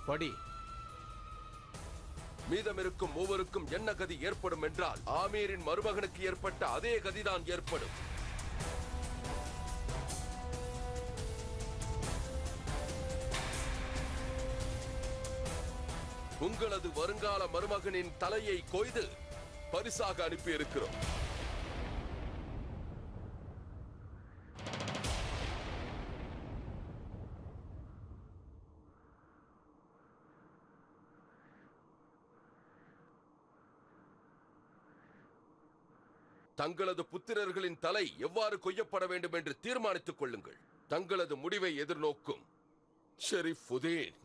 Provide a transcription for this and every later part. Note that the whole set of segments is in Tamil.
படி. மீதமிருக்கும் மூவருக்கும் என்ன கதி ஏற்படும் என்றால் ஆமீரின் மருமகனுக்கு ஏற்பட்ட அதே கதிதான் ஏற்படும். உங்களது வருங்கால மருமகனின் தலையை கொய்து பரிசாக அனுப்பி இருக்கிறோம். தங்களது புத்திரர்களின் தலை எவ்வாறு கொய்யப்பட வேண்டும் என்று தீர்மானித்துக் கொள்ளுங்கள். தங்களது முடிவை எதிர்நோக்கும் ஷெரீஃபுதீன்.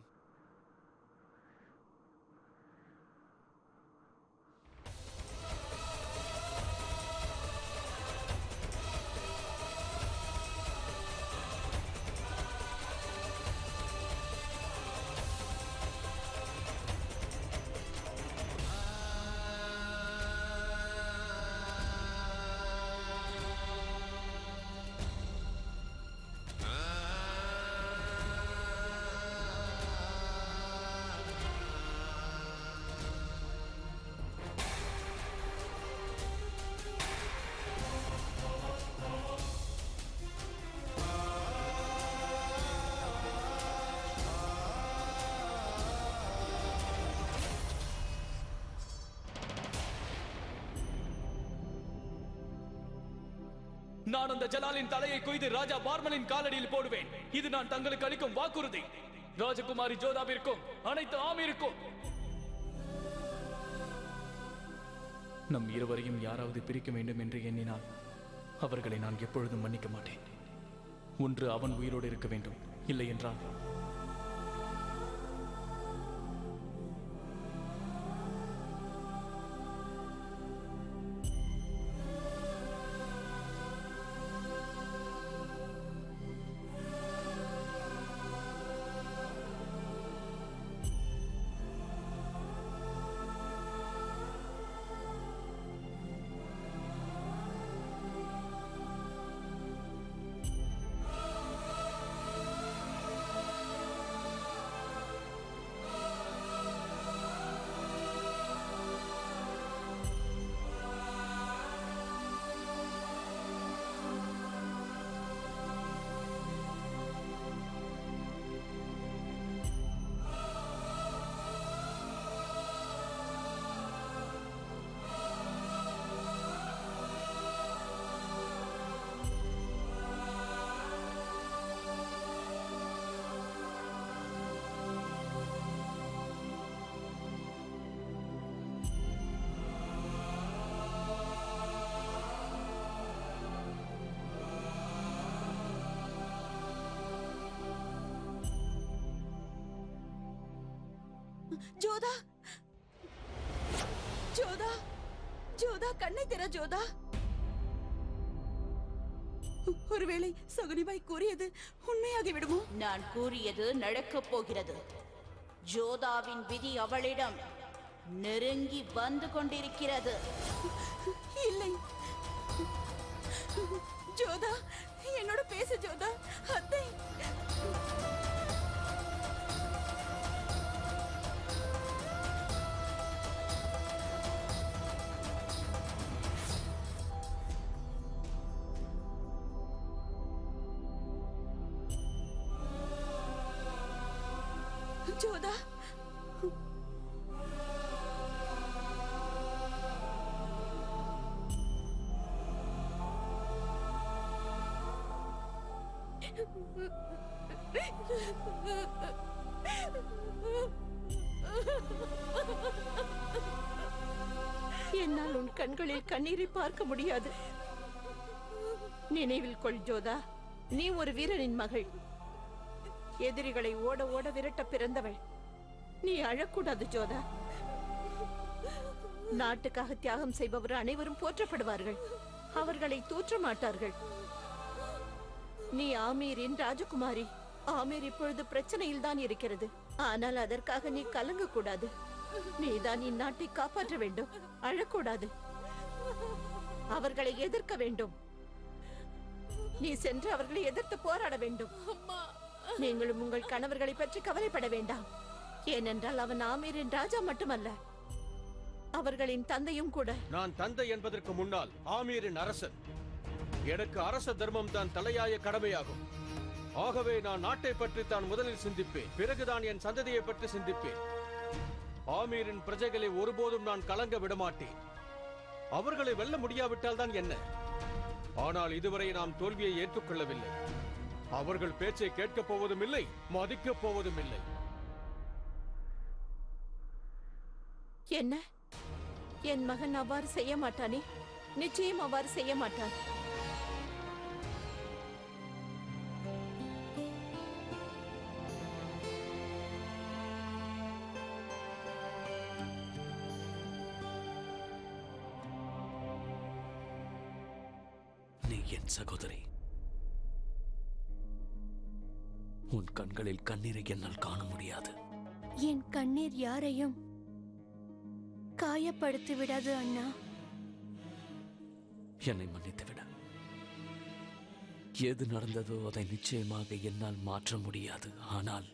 நான் அந்த ஜலாலின் தலையை கொய்து ராஜா பார்மனின் காலடியில் போடுவேன். இது நான் தங்களுக்கு அளிக்கும் வாக்குறுதி. ராஜகுமாரி ஜோதாவிற்கும் அனைத்து ஆமீருக்கும். நம் இருவரையும் யாராவது பிரிக்க வேண்டும் என்று எண்ணினால் அவர்களை நான் எப்பொழுதும் மன்னிக்க மாட்டேன். ஒன்று அவன் உயிரோடு இருக்க வேண்டும், இல்லை என்றால் ஜோதா, ஜோதா, ஜோதா, கண்ணை திற ஜோதா. ஒருவேளை சகுனிபாய் கூறியது உண்மையாகி விடுமோ? நான் கூறியது நடக்கப் போகிறது. ஜோதாவின் விதி அவளிடம் நெருங்கி வந்து கொண்டிருக்கிறது. இல்லை ஜோதா, என்னோட பேசு ஜோதா. அத்தை, ஜோதா, என்னால் உன் கண்களில் கண்ணீரை பார்க்க முடியாது. நினைவில் கொள் ஜோதா, நீ ஒரு வீரனின் மகள். எதிரிகளை ஓட ஓட விரட்ட பிறந்தவள். நீ அழக்கூடாது ஜோதா. நாட்டுக்காக தியாகம் செய்பவர் அனைவரும் போற்றப்படுவார்கள், அவர்களை தூற்ற மாட்டார்கள். நீ ஆமீரின் ராஜகுமாரி. ஆமீர் இப்பொழுது பிரச்சனையில் தான் இருக்கிறது. ஆனால் அதற்காக நீ கலங்க கூடாது. நீதான் இந்நாட்டை காப்பாற்ற வேண்டும். அழக்கூடாது. அவர்களை எதிர்க்க வேண்டும். நீ சென்று அவர்களை எதிர்த்து போராட வேண்டும். நீங்களும் உங்கள் கணவர்களை பற்றி கவலைப்பட வேண்டாம். ஏனென்றால் அவன் ஆமீரின் ராஜா மட்டுமல்ல, அவர்களின் தந்தையும் கூட. நான் தந்தை என்பதற்கு முன்னால் ஆமீரின் அரசன். எனக்கு அரச தர்மம் தான் தலையாய கடமையாகும். ஆகவே நான் நாட்டை பற்றி தான் முதலில் சிந்திப்பேன், பிறகுதான் என் சந்ததியை பற்றி சிந்திப்பேன். ஆமீரின் பிரஜைகளை ஒருபோதும் நான் கலங்க விடமாட்டேன். அவர்களை வெல்ல முடியாவிட்டால் தான் என்ன? ஆனால் இதுவரை நாம் தோல்வியை ஏற்றுக்கொள்ளவில்லை. அவர்கள் பேச்சை கேட்கப் போவதும் இல்லை, மதிக்கப் போவதும் இல்லை. என்ன, என் மகன் அவ்வாறு செய்ய மாட்டானே? நிச்சயம் அவ்வாறு செய்ய மாட்டான். நீ என் சகோதரி. உன் கண்களில் கண்ணீரை என்னால் காண முடியாது. என் கண்ணீர் யாரையும் காயப்படுத்தி விடாது அண்ணா. என்னை மன்னித்துவிட. எது நடந்ததோ அதை நிச்சயமாக என்னால் மாற்ற முடியாது. ஆனால்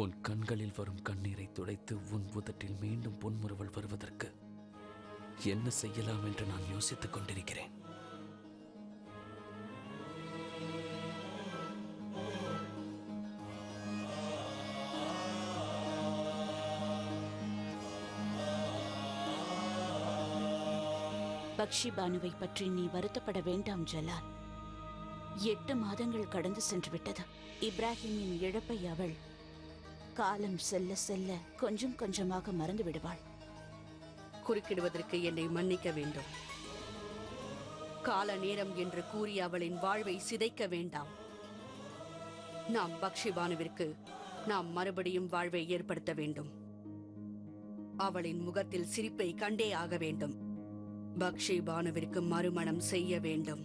உன் கண்களில் வரும் கண்ணீரை துடைத்து உன் உதட்டில் மீண்டும் புன்முறுவல் வருவதற்கு என்ன செய்யலாம் என்று நான் யோசித்துக் கொண்டிருக்கிறேன். பக்ஷி பானுவை பற்றி நீ வருத்தப்பட வேண்டாம் ஜலால். 8 மாதங்கள் கடந்து சென்று விட்டது. இப்ராஹிமின் இழப்பை அவள் காலம் செல்ல செல்ல கொஞ்சம் கொஞ்சமாக மறந்து விடுவாள். குறுக்கிடுவதற்கு என்னை மன்னிக்க வேண்டும். கால நேரம் என்று கூறி அவளின் வாழ்வை சிதைக்க வேண்டாம். நாம் பக்ஷி பானுவிற்கு நாம் மறுபடியும் வாழ்வை ஏற்படுத்த வேண்டும். அவளின் முகத்தில் சிரிப்பை கண்டே ஆக வேண்டும். பக்ஷி பானுவிற்கு மறுமணம் செய்ய வேண்டும்.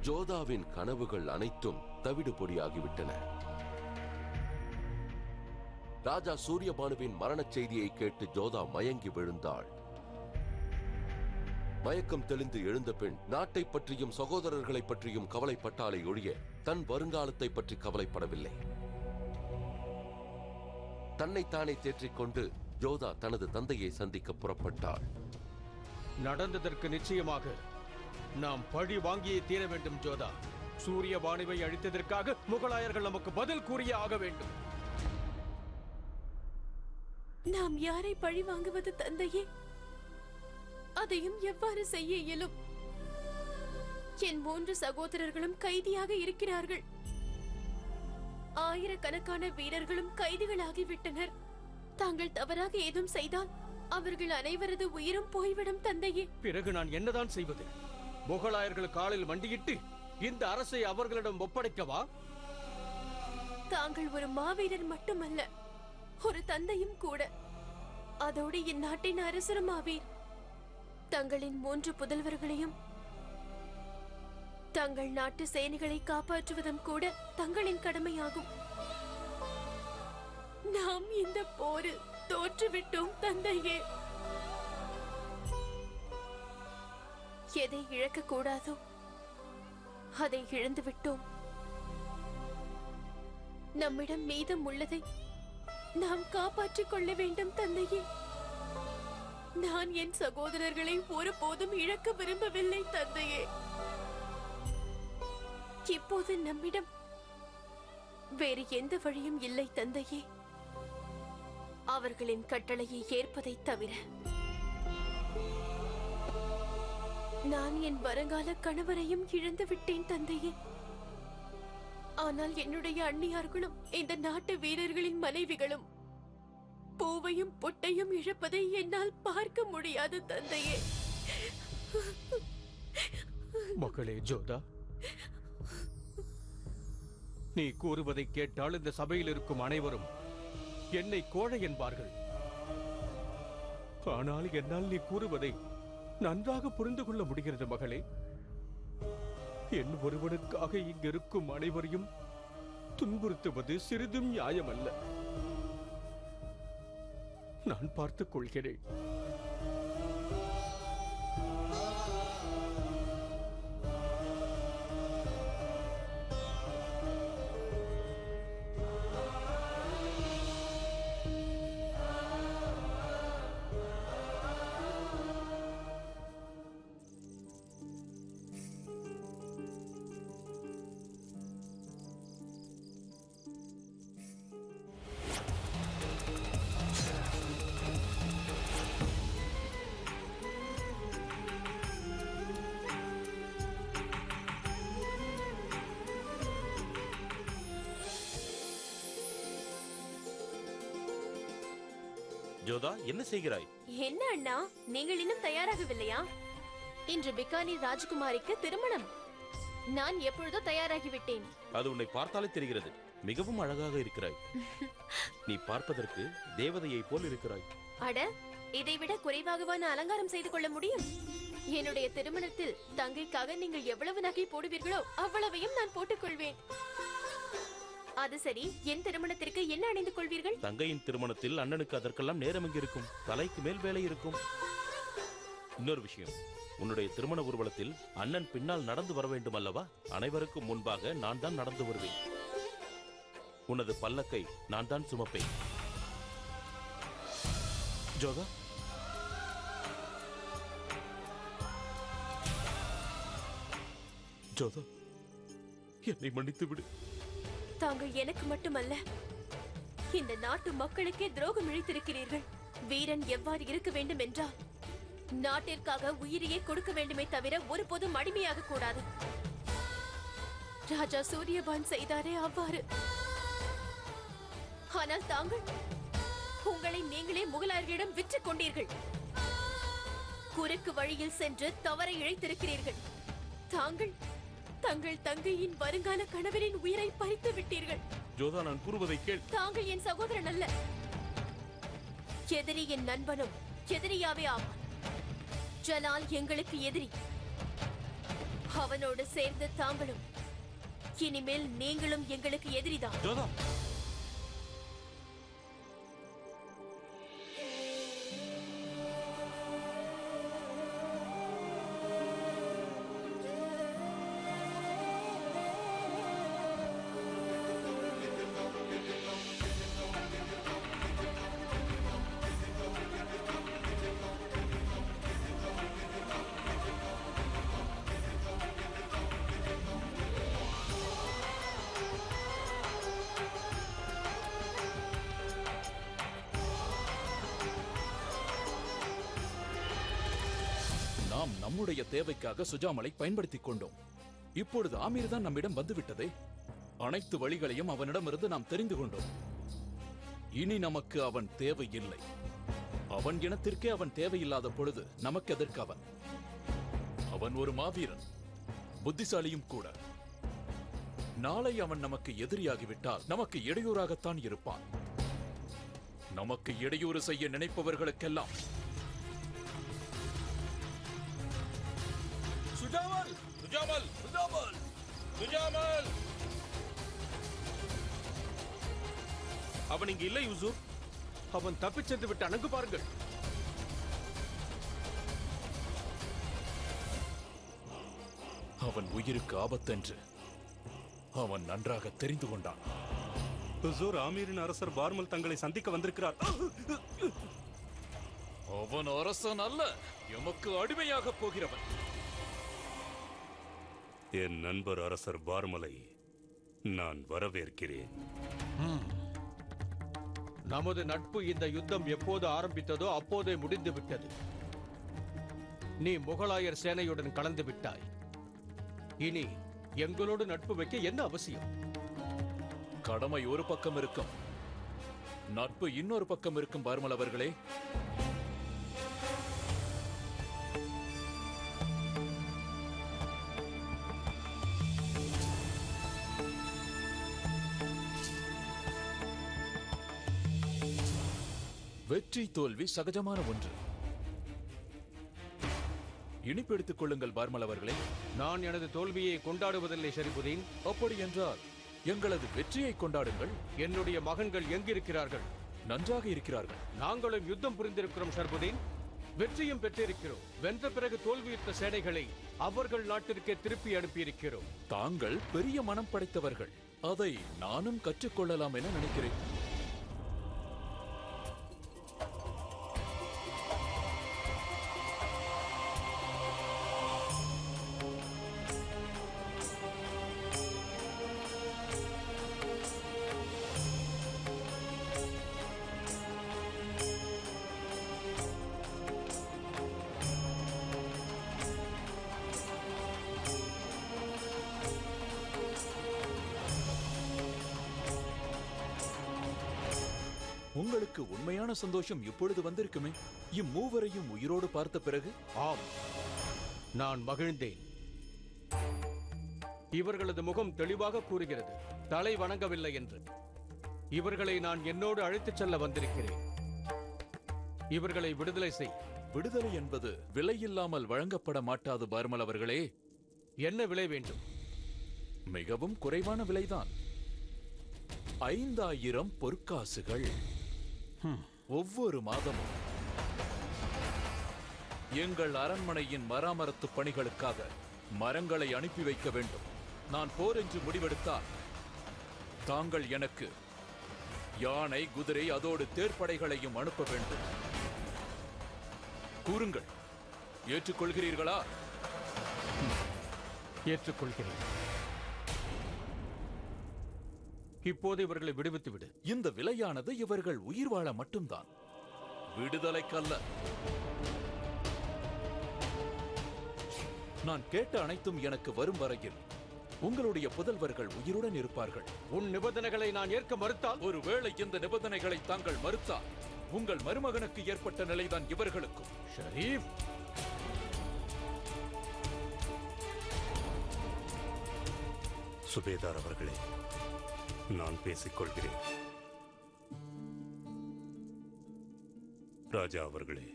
ஜோதாவின் கனவுகள் அனைத்தும் தவிடு பொடியாகிவிட்டன. ராஜா சூரியபானுவின் மரணச் செய்தியை கேட்டு ஜோதா மயங்கி விழுந்தாள். மயக்கம் தெளிந்து எழுந்த பெண் நாட்டை பற்றியும் சகோதரர்களை பற்றியும் கவலைப்பட்டாலே ஒழிய தன் வருங்காலத்தை பற்றி கவலைப்படவில்லை. தன்னைத்தானே தேற்றிக்கொண்டு ஜோதா தனது தந்தையை சந்திக்க புறப்பட்டாள். நடந்ததற்கு நிச்சயமாக நாம் பழி வாங்கியே தீர வேண்டும் ஜோதா. சூரியபானுவை அழித்ததற்காக முகலாயர்கள் நமக்கு பதில் கூறியே ஆக வேண்டும். நாம் யாரை பழி வாங்குவது தந்தையே? அதையும் எவ்வாறு செய்ய இயலும்? என் 3 சகோதரர்களும் கைதியாக இருக்கிறார்கள். ஆயிரக்கணக்கான வீரர்களும் கைதிகளாகிவிட்டனர். தாங்கள் தவறாக ஏதும் செய்தால் அவர்கள் அனைவரது உயிரும் போய்விடும் தந்தையே. பிறகு நான் என்னதான் செய்வது? முகலாயர்கள் காலில் மண்டியிட்டு இந்த அரசை அவர்களிடம் ஒப்படைக்கவா? தாங்கள் ஒரு மாவீரர் மட்டுமல்ல, ஒரு தந்தையும் கூட. அதோடு இந்நாட்டின் அரசரும் ஆவீர். தங்களின் 3 புதல்வர்களையும் தங்கள் நாட்டு சேனைகளை காப்பாற்றுவதும் கூட தங்களின் கடமையாகும். நாம் இந்த போரில் தோற்றுவிட்டோம் தந்தையே. எதை இழக்க கூடாதோ அதை இழந்து விட்டோம். நம்மிடம் மீதம் உள்ளதை நாம் காப்பாற்றிக் கொள்ள வேண்டும் தந்தையே. நான் என் சகோதரர்களை ஒருபோதும் இழக்க விரும்பவில்லை தந்தையே. இப்போது நம்மிடம் வேறு எந்த வழியும் இல்லை தந்தையே, அவர்களின் கட்டளையை ஏற்பதை தவிர. நான் என் வருங்கால கணவரையும் இழந்து விட்டேன் தந்தையே. ஆனால் என்னுடைய அண்ணியார்களும் இந்த நாட்டு வீரர்களின் மனைவிகளும் பூவையும் பொட்டையும் இழப்பதை என்னால் பார்க்க முடியாது தந்தையே. மகளே ஜோதா, நீ கூறுவதை கேட்டால் இந்த சபையில் இருக்கும் அனைவரும் என்னை கோழை என்பார்கள். ஆனால் என்னால் நீ கூறுவதை நன்றாக புரிந்து கொள்ள முடிகிறது மகளே. என் ஒருவனுக்காக இங்கிருக்கும் அனைவரையும் துன்புறுத்துவது சிறிதும் நியாயமல்ல. நான் பார்த்துக் கொள்கிறேன். ஜோதா, என்ன செய்கிறாய்? என்ன அண்ணா, நீங்கள் இன்னும் தயாராகவில்லையா? இன்று பிகானீர் ராஜகுமாரிக்கு திருமணம். நான் எப்பொழுதோ தயாராகிவிட்டேன். அது உன்னை பார்த்தாலே தெரிகிறது. மிகவும் அழகாக இருக்கிறாய். நீ பார்ப்பதற்கு தேவதையை போல் இருக்கிறாய். அட, இதைவிட குறைவாகவான அலங்காரம் செய்து கொள்ள முடியும்? என்னுடைய திருமணத்தில் தங்கைக்காக நீங்கள் எவ்வளவு நகை போடுவீர்களோ அவ்வளவையும் நான் போட்டுக்கொள்வேன். அது சரி, என் திருமணத்திற்கு என்ன அணிந்து கொள்வீர்கள்? தங்கையின் திருமணத்தில் அண்ணனுக்கு அதற்கெல்லாம் நேரம் எங்க இருக்கும்? தலைக்கு மேல் வேலை இருக்கும். இன்னொரு விஷயம், உன்னுடைய திருமண ஊர்வலத்தில் அண்ணன் பின்னால் நடந்து வர வேண்டும் அல்லவா? அனைவருக்கும் முன்பாக நான் தான் நடந்து வருவேன். உனது பல்லக்கை நான் தான் சுமப்பேன். ஜோதா, ஜோதா, என்னை மன்னித்து விடு. தாங்கள் எனக்கு மட்டுமல்ல, இந்த நாட்டு மக்களுக்கே துரோகம் இழைத்திருக்கிறீர்கள். வீரன் எவ்வாறு இருக்க வேண்டும் என்றால் நாட்டிற்காக உயிரையே கொடுக்க வேண்டுமே தவிர ஒருபோதும் அடிமையாக கூடாது. ராஜா சூரியபான் செய்தாரே அவ்வாறு. ஆனால் தாங்கள் உங்களை நீங்களே முகலாயர்களிடம் விற்றுக் கொண்டீர்கள். குறுக்கு வழியில் சென்று தவறை இழைத்திருக்கிறீர்கள். தாங்கள் தங்கள் தங்கையின் வருங்கால கணவரின் உயிரை பறித்து விட்டீர்கள். ஜோதா, நான் கூறுவதை கேள். தாங்கள் என் சகோதரன் அல்ல. எதிரி என் நண்பனும் எதிரியாவே ஆவான். ஜலால் எங்களுக்கு எதிரி. அவனோடு சேர்ந்து தாங்களும். இனிமேல் நீங்களும் எங்களுக்கு எதிரிதான். ஜோதா, நாம் நம்முடைய தேவைக்காக சுஜாமலை பயன்படுத்திக் கொண்டோம். இப்பொழுது ஆமீர் தான் நம்மிடம் வந்துவிட்டதே. அனைத்து வழிகளையும் அவனிடமிருந்து நாம் தெரிந்து கொண்டோம். இனி நமக்கு அவன் தேவையில்லை. அவன் இனத்திற்கே அவன் தேவையில்லாத பொழுது நமக்கு எதற்கு அவன்? அவன் ஒரு மாவீரன், புத்திசாலியும் கூட. நாளை அவன் நமக்கு எதிரியாகிவிட்டால் நமக்கு இடையூறாகத்தான் இருப்பான். நமக்கு இடையூறு செய்ய நினைப்பவர்களுக்கெல்லாம் சுஜாமல், சுஜாமல், சுஜாமல், சுஜாமல். அவன் இங்கு இல்லை யூசுப். அவன் தப்பிச் சென்று விட்டு அணங்கு பாருங்கள். அவன் உயிருக்கு ஆபத்தென்று அவன் நன்றாக தெரிந்து கொண்டான். ஹுசூர், ஆமீரின் அரசர் பார்மல் தங்களை சந்திக்க வந்திருக்கிறார். அவன் அரசன் அல்ல, எமக்கு அடிமையாக போகிறவன். என் நண்பர் அரசர் பார்மலை நான் வரவேற்கிறேன். நமது நட்பு இந்த யுத்தம் எப்போது ஆரம்பித்ததோ அப்போதே முடிந்து விட்டது. நீ முகலாயர் சேனையுடன் கலந்து விட்டாய். இனி எங்களோடு நட்பு வைக்க என்ன அவசியம்? கடமை ஒரு பக்கம் இருக்கும், நட்பு இன்னொரு பக்கம் இருக்கும். பார்மல் அவர்களே, வெற்றி தோல்வி சகஜமான ஒன்று. இனிப்பெடுத்துக் கொள்ளுங்கள் பார்மல் அவர்களே. நான் எனது தோல்வியை கொண்டாடுவதில்லை ஷரிபுதீன். அப்படி என்றால் எங்களது வெற்றியை கொண்டாடுங்கள். என்னுடைய மகன்கள் எங்கிருக்கிறார்கள்? நன்றாக இருக்கிறார்கள். நாங்களும் யுத்தம் புரிந்திருக்கிறோம் ஷர்புதீன். வெற்றியும் பெற்றிருக்கிறோம். வென்ற பிறகு தோல்வியுற்ற சேனைகளை அவர்கள் நாட்டிற்கே திருப்பி அனுப்பியிருக்கிறோம். தாங்கள் பெரிய மனம் படைத்தவர்கள். அதை நானும் கற்றுக்கொள்ளலாம் என நினைக்கிறேன். உங்களுக்கு உண்மையான சந்தோஷம் இப்பொழுது வந்திருக்குமே, இம்மூவரையும் உயிரோடு பார்த்த பிறகு. ஆம், நான் மகிழ்ந்தேன். இவர்களது முகம் தெளிவாக கூறுகிறது தலை வணங்கவில்லை என்று. இவர்களை நான் என்னோடு அழைத்துச் செல்ல வந்திருக்கிறேன். இவர்களை விடுதலை செய். விடுதலை என்பது விலையில்லாமல் வழங்கப்பட மாட்டாது பார்மல் அவர்களே. என்ன விலை வேண்டும்? மிகவும் குறைவான விலைதான். 5000 பொற்காசுகள். ஒவ்வொரு மாதமும் எங்கள் அரண்மனையின் மராமரத்து பணிகளுக்காக மரங்களை அனுப்பி வைக்க வேண்டும். நான் போர் என்று முடிவெடுத்தால் தாங்கள் எனக்கு யானை, குதிரை, அதோடு தேர்ப்படைகளையும் அனுப்ப வேண்டும். கூறுங்கள், ஏற்றுக்கொள்கிறீர்களா? ஏற்றுக்கொள்கிறேன். இப்போது இவர்களை விடுவித்து விடு. இந்த விலையானது இவர்கள் உயிர் வாழ மட்டும்தான், விடுதலைக்கல்ல. நான் கேட்ட அனைத்தும் எனக்கு வரும் வரையில் உங்களுடைய புதல்வர்கள் உயிருடன் இருப்பார்கள். உன் நிபந்தனைகளை நான் ஏற்க மறுத்தால்? ஒருவேளை இந்த நிபந்தனைகளை தாங்கள் மறுத்தால் உங்கள் மருமகனுக்கு ஏற்பட்ட நிலைதான் இவர்களுக்கும். ஷரீப், சுபேதார் அவர்களே, நான் பேசிக்கொள்கிறேன். ராஜா அவர்களே,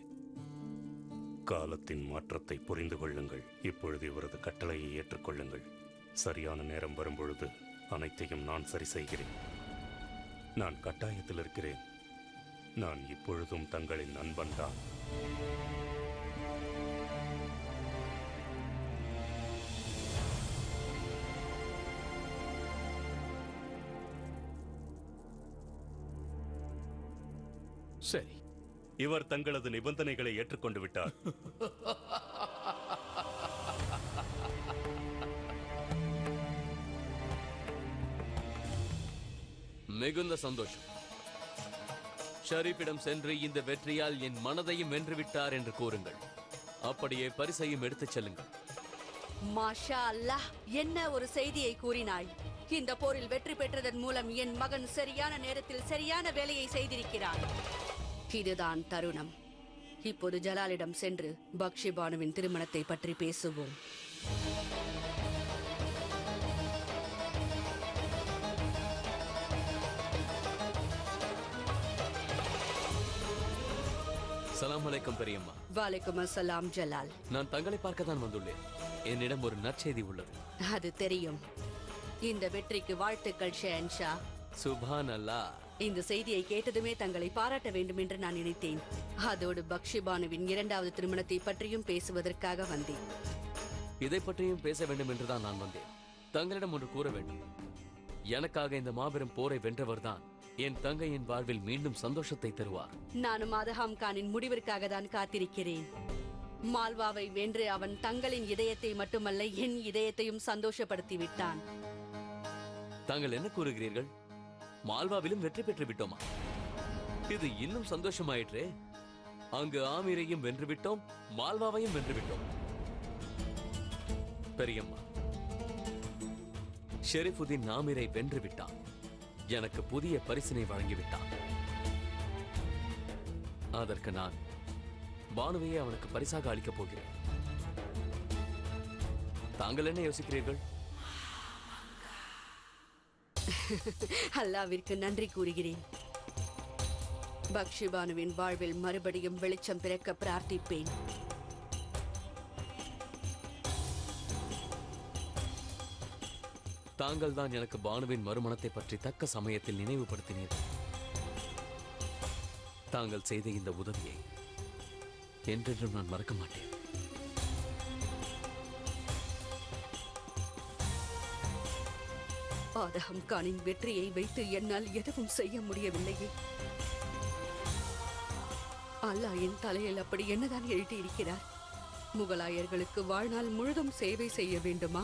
காலத்தின் மாற்றத்தை புரிந்து கொள்ளுங்கள். இப்பொழுது இவரது கட்டளையை ஏற்றுக்கொள்ளுங்கள். சரியான நேரம் வரும்பொழுது அனைத்தையும் நான் சரி செய்கிறேன். நான் கட்டாயத்தில் இருக்கிறேன். நான் இப்பொழுதும் தங்களின் நண்பன்தான். சரி, இவர் தங்களது நிபந்தனைகளை ஏற்றுக்கொண்டு விட்டார். மிகுந்த சந்தோஷம். ஷரீஃபிடம் சென்று இந்த வெற்றியால் என் மனதையும் வென்றுவிட்டார் என்று கூறுங்கள். அப்படியே பரிசையும் எடுத்துச் செல்லுங்கள். மாஷா அல்லாஹ், என்ன ஒரு செய்தியை கூறினாய். இந்த போரில் வெற்றி பெற்றதன் மூலம் என் மகன் சரியான நேரத்தில் சரியான வேலையை செய்திருக்கிறான். இதுதான் தருணம். இப்போது ஜலாலிடம் சென்று பக்ஷி பானுவின் திருமணத்தை பற்றி பேசுவோம். சலாம் அலைக்கும் பெரியம்மா. வலைக்கும் அஸ்ஸலாம் ஜலால். நான் தங்களை பார்க்க தான் வந்துள்ளேன். என்னிடம் ஒரு நற்செய்தி உள்ளது. அது தெரியும். இந்த வெற்றிக்கு வாழ்த்துக்கள் ஷேன்ஷா. சுபான் அல்லாஹ். இந்த செய்தியை கேட்டதுமே தங்களை பாராட்ட வேண்டும் என்று நான் நினைத்தேன். அதோடு பக்ஷி பானுவின் 2வது திருமணத்தை பற்றியும் பேசுவதற்காக வந்தேன். இதை பற்றியும் பேச வேண்டும் என்றுதான் நான் வந்தேன். தங்களிடம் ஒன்று கூற வேண்டும். எனக்காக இந்த மாபெரும் போரை வென்றவர்தான் என் தங்கையின் வாழ்வில் மீண்டும் சந்தோஷத்தை தருவார். நானும் அதஹாம் கானின் முடிவிற்காக தான் காத்திருக்கிறேன். மால்வாவை வென்று அவன் தங்களின் இதயத்தை மட்டுமல்ல என் இதயத்தையும் சந்தோஷப்படுத்தி விட்டான். தாங்கள் என்ன கூறுகிறீர்கள்? மால்வாவிலும் வெற்றி பெற்று விட்டோமா? இது இன்னும் சந்தோஷமாயிற்றே. அங்கு ஆமீரையும் வென்றுவிட்டோம், மால்வாவையும் வென்றுவிட்டோம். பெரியம்மா, ஷெரீஃபுதீன் ஆமீரை வென்று விட்டான். எனக்கு புதிய பரிசினை வழங்கிவிட்டான். அதற்கு நான் பானுவையே அவனுக்கு பரிசாக அளிக்கப் போகிறேன். தாங்கள் என்ன யோசிக்கிறீர்கள்? அல்லாவிற்கு நன்றி கூறுகிறேன். பக்ஷி பானுவின் வாழ்வில் மறுபடியும் வெளிச்சம் பிறக்க பிரார்த்திப்பேன். தாங்கள் தான் எனக்கு பானுவின் மறுமணத்தை பற்றி தக்க சமயத்தில் நினைவுபடுத்தினீர்கள். தாங்கள் செய்த இந்த உதவியை என்றென்றும் நான் மறக்க மாட்டேன். ஆதகம் கானின் வெற்றியை வைத்து என்னால் எதுவும் செய்ய முடியவில்லையே. அல்லாஹ் என் தலையில் அப்படி என்னதான் எழுதியிருக்கிறார்? முகலாயர்களுக்கு வாழ்நாள் முழுதும் சேவை செய்ய வேண்டுமா?